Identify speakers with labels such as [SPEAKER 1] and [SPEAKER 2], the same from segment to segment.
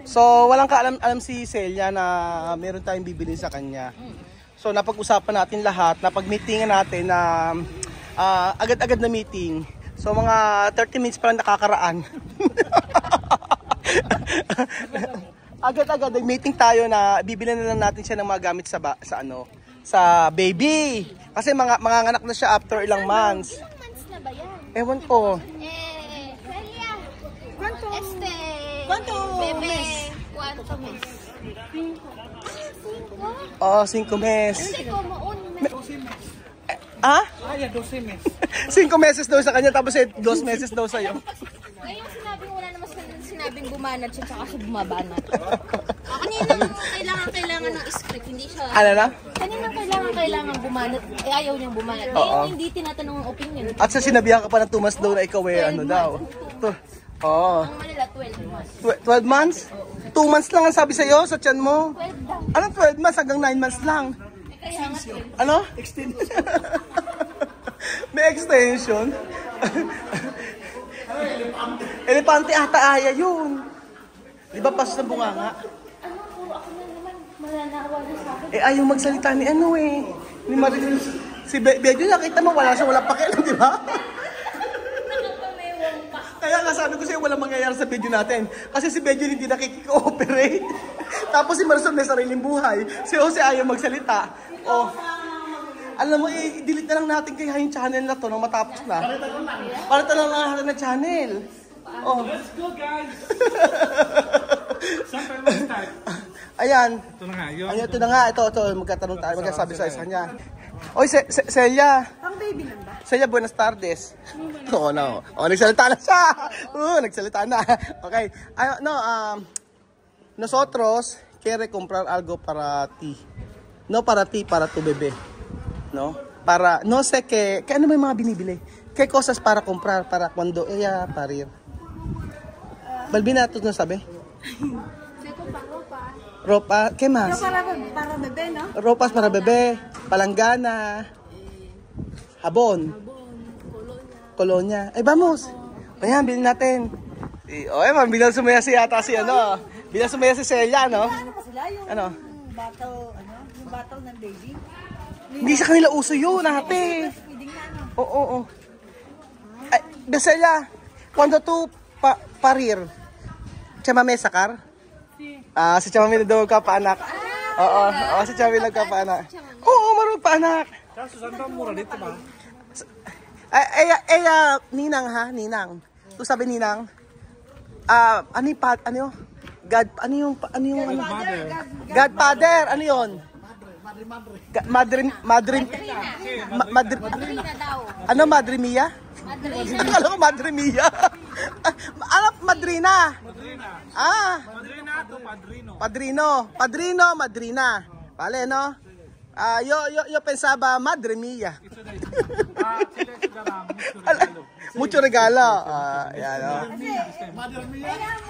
[SPEAKER 1] So, walang kaalam-alam si Celia na meron tayong bibili sa kanya. So, napag-usapan natin lahat, napag-meetingan natin na agad-agad na meeting. So, mga 30 minutes pa lang nakakaraan. Agad-agad, nag-meeting tayo na bibili na lang natin siya ng mga gamit sa baby. Kasi mga anak na siya after ilang months.
[SPEAKER 2] Ilang months na ba yan?
[SPEAKER 1] Ewan ko.
[SPEAKER 2] Celia.
[SPEAKER 3] ¿Cuánto
[SPEAKER 2] Bebe.
[SPEAKER 3] mes?
[SPEAKER 2] ¿Cuánto mes? 5.
[SPEAKER 1] Oo, 5 meses.
[SPEAKER 2] Hindi ko maun.
[SPEAKER 1] Ah?
[SPEAKER 3] Ay, 12 mes.
[SPEAKER 1] 5 meses daw sa kanya, tapos 2 meses daw sa'yo.
[SPEAKER 2] Ngayong sinabing wala naman sinabing bumanat siya tsaka siya bumabanat. Kanina kailangan ng script, hindi siya.
[SPEAKER 1] Ano na?
[SPEAKER 2] Kanina kailangan bumanat, ayaw niyang bumanat.
[SPEAKER 1] Oo.
[SPEAKER 2] Ngayon hindi tinatanong ang opinion.
[SPEAKER 1] At sa sinabihan ka pa ng 2 months daw na ikaw daw. Oo.
[SPEAKER 2] Ang Manila 12 months.
[SPEAKER 1] 12 months? 2 months lang ang sabi sa'yo sa tiyan mo.
[SPEAKER 2] 12 daw.
[SPEAKER 1] Anong 12 months? Hanggang 9 months lang.
[SPEAKER 2] Kaya nga 12.
[SPEAKER 1] Ano? Extension. May extension. Elepante ata aya yun. Di ba pas na bunganga?
[SPEAKER 2] Puro ako na naman mananawala sa akin.
[SPEAKER 1] Ayaw magsalita ni ni Marie. Si Bejo, nakita mo wala pakialam, di ba?
[SPEAKER 2] Nakapamewang pa.
[SPEAKER 1] Kaya nga sabi ko sa'yo, walang mangyayari sa video natin. Kasi si Bejo hindi nakikikooperate. Tapos si Marisol may sariling buhay. Si Jose ayaw magsalita. Oh. Alam mo, i-delete na lang natin kaya yung channel na to nang matapos na. Palitan lang natin na channel. Oh.
[SPEAKER 3] Let's go, guys! Saan tayo mag-start?
[SPEAKER 1] Ayan.
[SPEAKER 3] Ito na nga, yun.
[SPEAKER 1] Ayan, ito na nga. Ito. Magkatanong tayo. Magkasabi sa kanya. Oy, Celia.
[SPEAKER 3] Ang baby lang ba?
[SPEAKER 1] Celia, buenas tardes. Oo, no. Oh, nagsalita na siya. Nagsalita na. Okay. Nosotros quiere comprar algo para ti. No para ti, para tu bebé. No? Para, no sé qué, ano ba yung mga binibili? ¿Qué cosas para comprar para cuando ella parir? Balbina, ¿tú no sabes? Ropa, ¿qué más?
[SPEAKER 3] Para bebé, ¿no?
[SPEAKER 1] Ropas para bebé, palanggana, jabón, colonia. Ay, vamos. Ayan, bilhin natin. Bilang sumaya si yata si bilang sumaya si Celia, no?
[SPEAKER 3] Ano pa sila? Yung
[SPEAKER 1] Ano?
[SPEAKER 3] yung bataw ng baby?
[SPEAKER 1] Hindi sa kanila uso yun, ate.
[SPEAKER 3] Feeding na, ano?
[SPEAKER 1] Oo. Ay, Celia, cuando tú parir, chamame sakar? Si chamame na daw magkapaanak. Oo, si chamame nagkapaanak. Oo, marunong paanak.
[SPEAKER 3] Kaso saan daw mura dito ba?
[SPEAKER 1] Ninang ha, Ninang. Tu sabi Ninang, Godfather, ano yun? Madre
[SPEAKER 2] daw.
[SPEAKER 1] Ano, Madre Mia? Akala ko Madre Mia. Ano, Madrina?
[SPEAKER 3] Madrina to padrino.
[SPEAKER 1] Padrino, Madrina. Vale, no? Yo pensaba Madre Mia. Mucho regalo. Yan, no?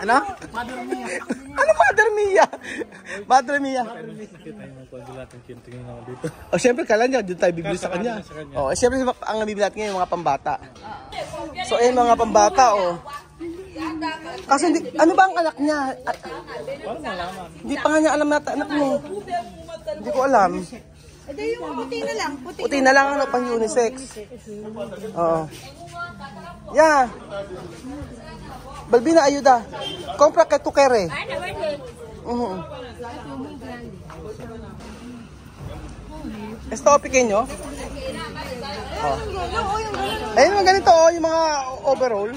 [SPEAKER 1] Ano? Ano Madre Mia? Madre Mia. Oh, siyempre kala niya, doon tayo bibili sa kanya. Oh, siyempre ang bibili natin ngayon mga pambata. So, mga pambata, oh. Kasi hindi, ano ba ang anak niya? Hindi pa nga niya alam na anak mo. Hindi ko alam.
[SPEAKER 3] Ito yung puti na lang.
[SPEAKER 1] Puti na lang, pang unisex. Oo. Yeah. Balbina, ayuda. Compra que tu quieres. Esto pequeño. Oh. Ayun mga ganito, yung mga overall.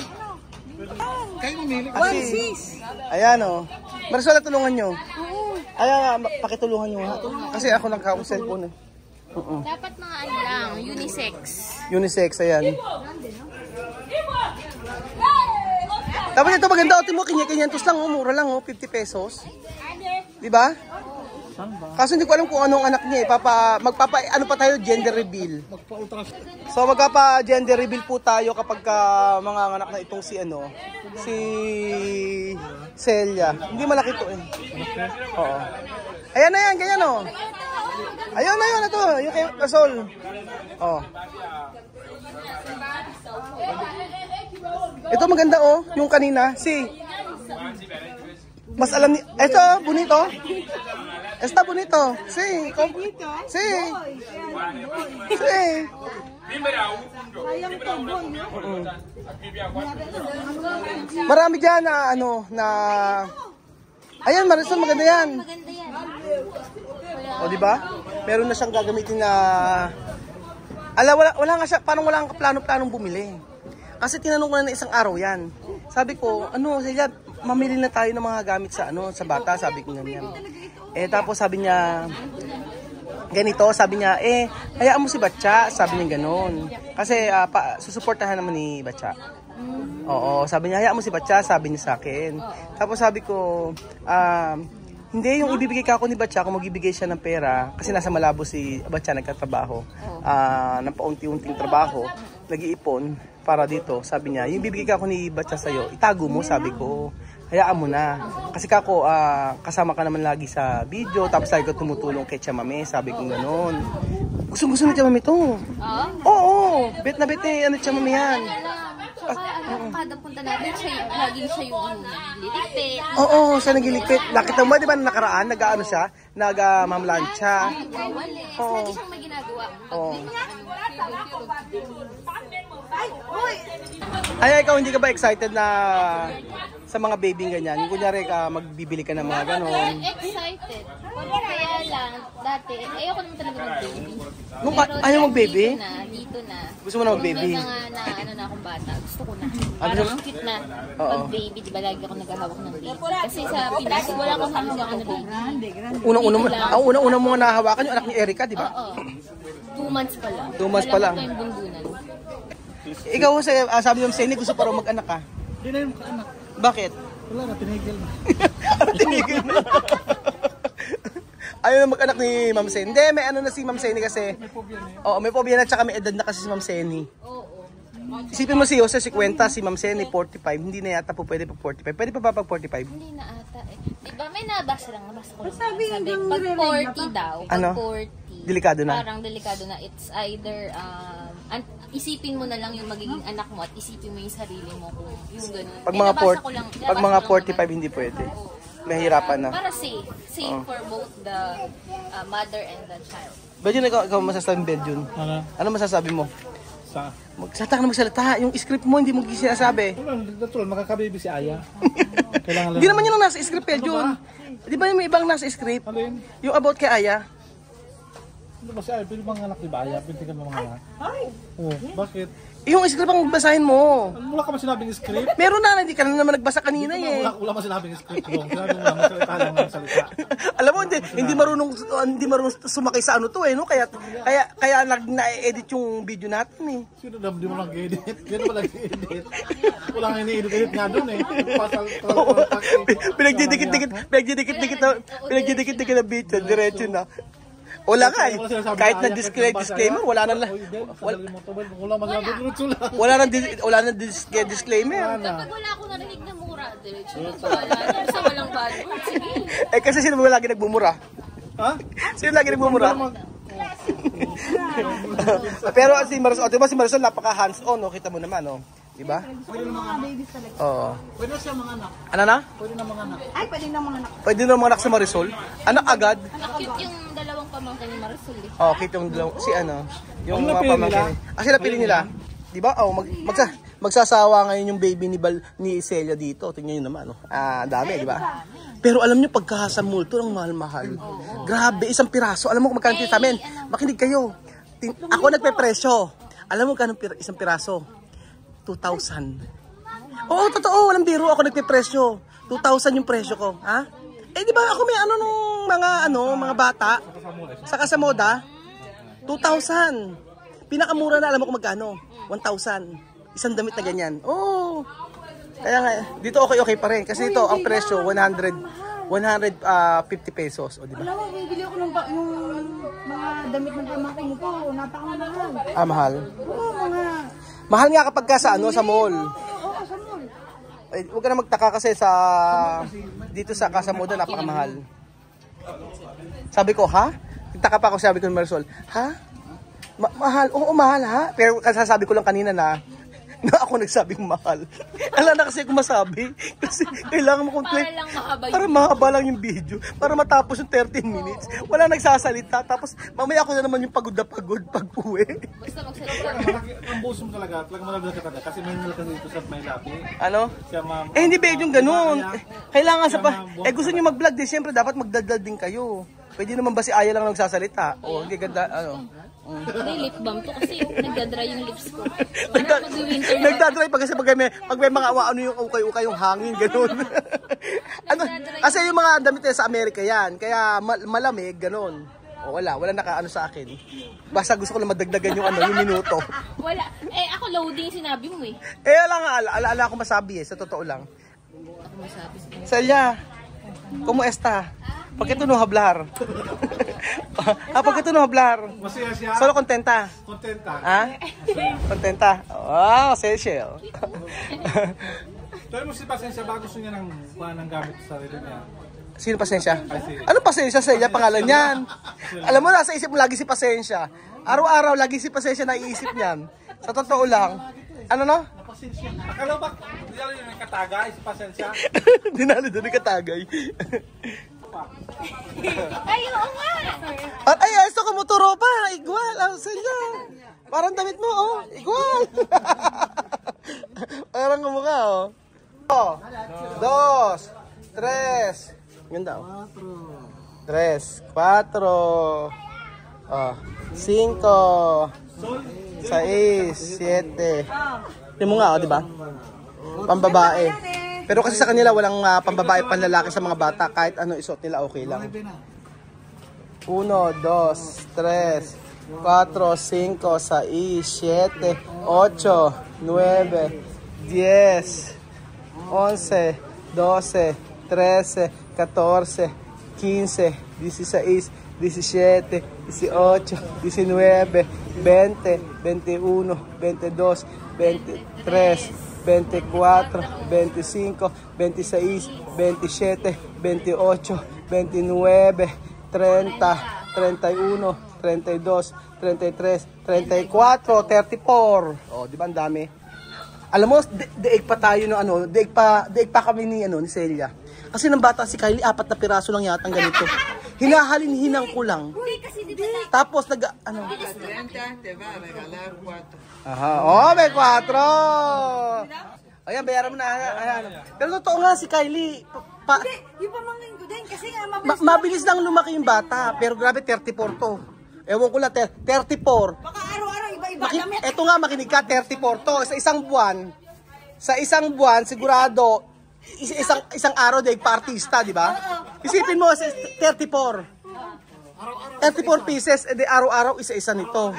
[SPEAKER 3] Kayo mamili.
[SPEAKER 1] Ayan, oh. Marisol, tulungan nyo. Ayan, pakitulungan nyo ha. Kasi ako nagka-akong cellphone eh.
[SPEAKER 2] Dapat mga lang, unisex.
[SPEAKER 1] Unisex, ayan. Tapos ito maganda, o mo, kinya-kinyantos lang, mura lang, 50 pesos. Diba? Kaso hindi ko alam kung anong anak niya eh. Ano pa tayo, gender reveal. So magpapa-gender reveal po tayo kapag mga anak na itong si Celia. Hindi malaki to eh. Oo. Ayan na yan, ganyan oh. Ayun na yun, ito. Yung kay Kasol. Oh. Ito maganda oh, yung kanina. Mas alam ni... Eto, bonito. Está bonito. Sí. Sí. Sí. Marami dyan na ano, na... Ayan, Marisol, maganda yan.
[SPEAKER 2] Maganda yan.
[SPEAKER 1] O, di ba? Meron na siyang gagamitin na... wala nga siya, parang wala kang plano-planong bumili. Kasi tinanong ko na isang araw yan. Sabi ko, ano, Celia, mamili na tayo ng mga gamit sa sa bata, sabi ko ganyan. Tapos sabi niya, ganito, sabi niya, hayaan mo si Batya, sabi niya gano'n. Kasi susuportahan naman ni Batya. Oo, sabi niya, hayaan mo si Batya, sabi niya sa akin. Tapos sabi ko, hindi, yung ibibigay ka ako ni Batya, kung magbibigay siya ng pera, kasi nasa Malabo si Batya nagkatrabaho, ng paunti-unting trabaho, nag-iipon para dito. Sabi niya, yung bibigay ka ako ni Batya sa'yo, itago mo, sabi ko. Hayaan mo na. Kasi kako, kasama ka naman lagi sa video, tapos lagi ko tumutulong kay Chamame, sabi ko gano'n. Gusto ni Chamame to. Oo, bet na bet ano Chamame yan.
[SPEAKER 2] Kada punta natin, laging siya yung liligpit.
[SPEAKER 1] Oo, siya nagiligpit. Nakita mo, di ba nakaraan, nag-ano siya, nag-mamlansya.
[SPEAKER 2] Nagwawalis. Lagi siyang may ginagawa.
[SPEAKER 1] Ay, ikaw hindi ka ba excited na sa mga baby ganyan? Yung kunyari ka, magbibili ka ng mga ganon.
[SPEAKER 2] Excited. Kaya lang, dati, ayoko naman talaga mag-baby.
[SPEAKER 1] Nung ayaw mag-baby?
[SPEAKER 2] Dito na.
[SPEAKER 1] Gusto mo na mag-baby?
[SPEAKER 2] Ano na akong bata. Gusto ko na.
[SPEAKER 1] Ano
[SPEAKER 2] Parang cute na. Pag-baby, di ba lagi ako naghahawak ng baby. Kasi sa Pinas, wala akong hawakan na baby.
[SPEAKER 1] Unang-una mo nga nahawakan yung anak ni Erica, di ba?
[SPEAKER 2] Oo. 2 months pa lang.
[SPEAKER 1] 2 months pa lang.
[SPEAKER 2] Wala ko yung bundunan.
[SPEAKER 1] Ikaw, sabi mo sa hindi gusto pa rin mag-anak ka.
[SPEAKER 3] Hindi na yung anak.
[SPEAKER 1] Bakit?
[SPEAKER 3] Wala na, tinigil na.
[SPEAKER 1] Tinigil na. Ayaw na mag-anak ni Ma'am Seni. Hindi, may ano na si Ma'am Seni kasi.
[SPEAKER 3] May phobia na yun.
[SPEAKER 1] Oo, may phobia na tsaka may edad na kasi si Ma'am Seni.
[SPEAKER 2] Oo.
[SPEAKER 1] Isipin mo si Jose 50, si Ma'am Seni 45. Hindi na yata po pwede pa 45. Pwede pa ba pag 45?
[SPEAKER 2] Hindi na ata eh. Diba may nabasa lang. Nabasa ko lang. Sabi pag 40 daw. Pag
[SPEAKER 1] Ano?
[SPEAKER 2] 40.
[SPEAKER 1] Delikado na.
[SPEAKER 2] Parang delikado na. It's either, isipin mo na lang yung magiging anak mo at isipin mo yung sarili mo kung yung ganun.
[SPEAKER 1] Pag mga,
[SPEAKER 2] Nabasa ko lang,
[SPEAKER 1] pag mga 45 hindi pwede. Mahirapan na.
[SPEAKER 2] Para safe. Safe for both the mother and the child.
[SPEAKER 1] Bedjun, ikaw masasabing Bedjun. Ano masasabi mo?
[SPEAKER 3] Sa?
[SPEAKER 1] Magsalita ka na magsalita. Yung script mo hindi mo sinasabi.
[SPEAKER 3] Wala, natural, makakababy si Aya. Kailangan lang.
[SPEAKER 1] Hindi naman yun ang nasa script, Bedjun. Di ba yung may ibang nasa script?
[SPEAKER 3] Ano yun?
[SPEAKER 1] Yung about kay Aya.
[SPEAKER 3] Ano ba si Aya? Pwede mga anak di ba Aya? Pwede ka mga anak? Oo, bakit?
[SPEAKER 1] Yung script ang basahin mo.
[SPEAKER 3] Wala ka man sinabing script?
[SPEAKER 1] Meron na, hindi ka na naman nagbasa kanina eh.
[SPEAKER 3] Wala man sinabing script yung. Sinabi mo lang, magsalita lang ng salita.
[SPEAKER 1] Alam mo, hindi marunong sumakay sa ano to eh, no? Kaya na-edit yung video natin eh.
[SPEAKER 3] Sino na, di mo lang i-edit? Sino ba lang i-edit? Wala nga ini-edit nga doon eh. Pinagdidikit-dikit na video, diretso na. Wala nga eh. Kahit na disclaimer, wala na disclaimer.
[SPEAKER 2] Kapag wala akong narinig na mura, diretso na wala. Sa walang value. Sige.
[SPEAKER 1] Kasi sino ba lagi nagbumura?
[SPEAKER 3] Ha?
[SPEAKER 1] Sino lagi nagbumura? Pero si Marisol, diba si Marisol napaka hands-on, no? Kita mo naman, no? Diba?
[SPEAKER 3] Pwede na mga babies talaga.
[SPEAKER 1] Oo.
[SPEAKER 3] Pwede na siya mga anak.
[SPEAKER 1] Ano na?
[SPEAKER 3] Pwede na mga anak.
[SPEAKER 4] Ay, pwede na mga anak.
[SPEAKER 1] Pwede na mga anak sa Marisol? Anak agad?
[SPEAKER 2] Cute yung dalawang pamangkin ni Marisol eh.
[SPEAKER 1] Oh, kita yung si ano, yung
[SPEAKER 3] Ang
[SPEAKER 1] mga
[SPEAKER 3] napili
[SPEAKER 1] pamangkin.
[SPEAKER 3] nila?
[SPEAKER 1] Sila pili nila. 'Di ba? Oh, magsasawa ngayon yung baby ni Celia dito. Tingnan niyo naman, oh. Dami, 'di ba? Pero alam niyo pagkasa multo ng mahal-mahal. Grabe, isang piraso. Alam mo kung magkano sa amin? Makinig kayo. Ako nagpe-presyo. Alam mo kano isang piraso? 2,000. Oo, totoo, walang biro. Ako nagpe-presyo. 2,000 yung presyo ko, ha? Eh, di ba ako may nung mga bata sa Kasamoda? 2,000. Pinakamura na, alam mo kung magkano? 1,000. Isang damit na ganyan. Oo. Kaya nga, dito okay pa rin. Kasi dito, ang presyo, 150 pesos. O, di ba?
[SPEAKER 4] Alam mo, bibili ako ng yung mga damit ng pamangkin ko. Napakamahal.
[SPEAKER 1] Mahal.
[SPEAKER 4] Oo, mga...
[SPEAKER 1] Mahal nga kapag ka sa mall.
[SPEAKER 4] Oo, sa mall.
[SPEAKER 1] Eh, huwag ka na magtaka kasi dito sa Kasamoda, napakamahal. Sabi ko, ha? Nagtaka pa ako, sabi ko ni Marisol, ha? Mahal? Oo, mahal ha? Pero sasabi ko lang kanina na,
[SPEAKER 3] na ako nagsabing mahal. Alam na kasi ako masabi. Kasi kailangan mo
[SPEAKER 2] Para lang mahaba
[SPEAKER 3] para mahaba lang yung video. Para matapos yung 13 minutes. Wala nagsasalita. Tapos mamaya ako na naman yung pagod na pagod pag uwi.
[SPEAKER 2] Basta magsalita.
[SPEAKER 5] Ang buso mo talaga malaglag ka talaga. Kasi may nila kasi dito sa may labi.
[SPEAKER 3] Ano?
[SPEAKER 5] Siya ma'am.
[SPEAKER 3] Eh hindi ba yung ganun? Kailangan sa gusto niyo mag-vlog din, siyempre dapat magdadal din kayo. Pwede naman ba si Aya lang nagsasalita? O hindi ganda ano.
[SPEAKER 2] May lip balm to kasi nagdadry yung lips ko. Parang mag-winter na.
[SPEAKER 3] Nagdadry pag kasi pag may mga ano yung ukay-ukay yung hangin ganun. Ano? Kasi yung mga damit sa Amerika yan, kaya malamig ganun. O wala naka ano sa akin. Basta gusto ko lang madagdagan yung yung minuto.
[SPEAKER 2] Wala. Eh ako loading sinabi mo eh.
[SPEAKER 3] Wala nga ala ako masabi sa totoo lang.
[SPEAKER 2] Ako masabi.
[SPEAKER 3] Celia, ¿cómo está? ¿Por qué tú no hablar? ¿Por qué tú no hablar?
[SPEAKER 5] Masaya siya.
[SPEAKER 3] Solo contenta.
[SPEAKER 5] Kontenta.
[SPEAKER 3] Ah? Contenta. Oh, Cecil.
[SPEAKER 5] Pero mo si pasensya ba gusto niya ng gamit sa sarili niya?
[SPEAKER 3] Sino pasensya?
[SPEAKER 5] Ay, si-
[SPEAKER 3] Ano pasensya sa iya? Pangalan niyan. Alam mo, nasa isip mo lagi si pasensya. Araw-araw, lagi si pasensya na iisip niyan. Sa totoo lang. Ano no?
[SPEAKER 5] Akala ba? Hindi lang yung katagay si pasensya.
[SPEAKER 3] Dinalo doon yung katagay.
[SPEAKER 2] Ay, oo nga.
[SPEAKER 3] At ay, esto ko motoro pa. Igual. Ang sila. Parang damit mo, oh. Igual. Parang kumukha, oh. 2, 3. Ganda, oh. 3, 4. 5. 6, 7. Yung mo nga, oh, di ba? Pambabae. Pero kasi sa kanila walang pambabae panlalaki sa mga bata. Kahit ano isuot nila, okay lang. 1, 2, 3, 4, 5, 6, 7, 8, 9, 10, 11, 12, 13, 14, 15, 16, 17, 18, 19, 20, 21, 22, 23, 24, 25, 26, 27, 28, 29, 30, 31, 32, 33, 34, 34. Oh, di ba ang dami? Alam mo, daig pa tayo ng ano, daig pa kami ni Celia. Kasi nang bata si Kylie, 4 na piraso lang yata ang ganito. Hinahalin-hinang ko lang.
[SPEAKER 2] Hindi kasi di ba
[SPEAKER 3] Tapos Aha, oh, may 4. Ayan, bayaran mo na. Ayan. Pero totoo nga si Kylie,
[SPEAKER 4] Yung pamangkin ko din, kasi nga
[SPEAKER 3] mabilis lang lumaki yung bata. Pero grabe, 34 to. Ewan ko lang, 34.
[SPEAKER 4] baka araw-araw iba-iba damit.
[SPEAKER 3] Eto nga, makinig ka, 34 to. Sa isang buwan, sigurado, isang araw daig pa artista, di ba? Isipin mo, 34. 34 pieces, edi araw-araw isa-isa nito.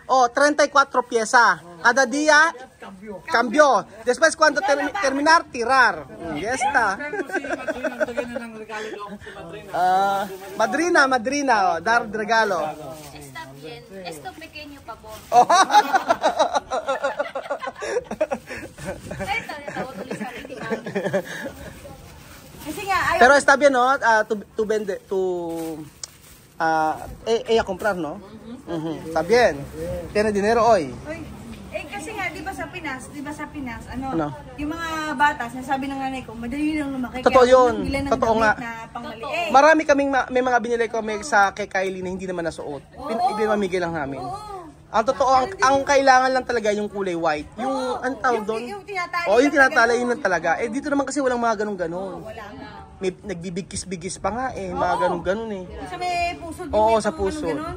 [SPEAKER 3] Oh, 34 pieza. Cada día, cambio. Después, cuando terminar, tirar. Ya está. Madrina, oh, dar regalo.
[SPEAKER 2] está bien? Esto pequeño pabor.
[SPEAKER 3] Oh.
[SPEAKER 2] Ay, tawa tuloy sa akin si Mami.
[SPEAKER 4] Kasi nga, ayaw.
[SPEAKER 3] Pero está bien, no? Ella comprar, no? Está bien. Tiene dinero hoy.
[SPEAKER 4] Uy, kasi nga, di ba sa Pinas,
[SPEAKER 3] Ano?
[SPEAKER 4] yung mga bata, sinasabi ng nanay ko, madali lang lumaki.
[SPEAKER 3] Totoo
[SPEAKER 4] kaya
[SPEAKER 3] yun.
[SPEAKER 4] bili ng
[SPEAKER 3] Totoo
[SPEAKER 4] damit
[SPEAKER 3] nga.
[SPEAKER 4] na pangmaliit.
[SPEAKER 3] Marami kaming, may mga binili kami sa kay Kylie na hindi naman nasuot. Ibinamigay lang namin. Ang totoo, ang kailangan lang talaga yung kulay white. Yung, ang tawag doon?
[SPEAKER 4] Yung tinatali.
[SPEAKER 3] Oh, yung tinatali yun lang talaga. Eh, dito naman kasi walang mga ganun-ganun.
[SPEAKER 4] Wala nga.
[SPEAKER 3] May nagbibigkis-bigis pa nga eh. Mga ganun-ganun eh.
[SPEAKER 4] Sa may puso din.
[SPEAKER 3] Oo,
[SPEAKER 4] may
[SPEAKER 3] sa
[SPEAKER 4] pang
[SPEAKER 3] puso.
[SPEAKER 4] ganun.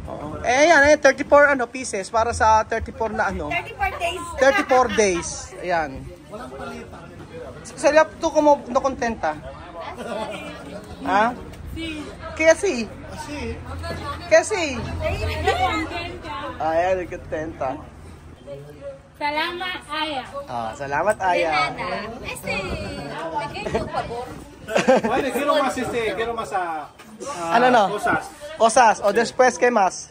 [SPEAKER 3] Oo. Eh, yan, 34 pieces para sa 34 na
[SPEAKER 4] 34 days.
[SPEAKER 3] 34 days. Ayan. Sería tú como no contenta? ¿Ah? ¿Qué así? ¿Qué así? Ayan, contenta.
[SPEAKER 2] Salamat, Aya.
[SPEAKER 3] Ah, salamat, Aya.
[SPEAKER 2] Pequeño pabor.
[SPEAKER 5] Bueno, quiero más quiero más
[SPEAKER 3] Ano no?
[SPEAKER 5] cosas.
[SPEAKER 3] Cosas. O después, ¿qué más?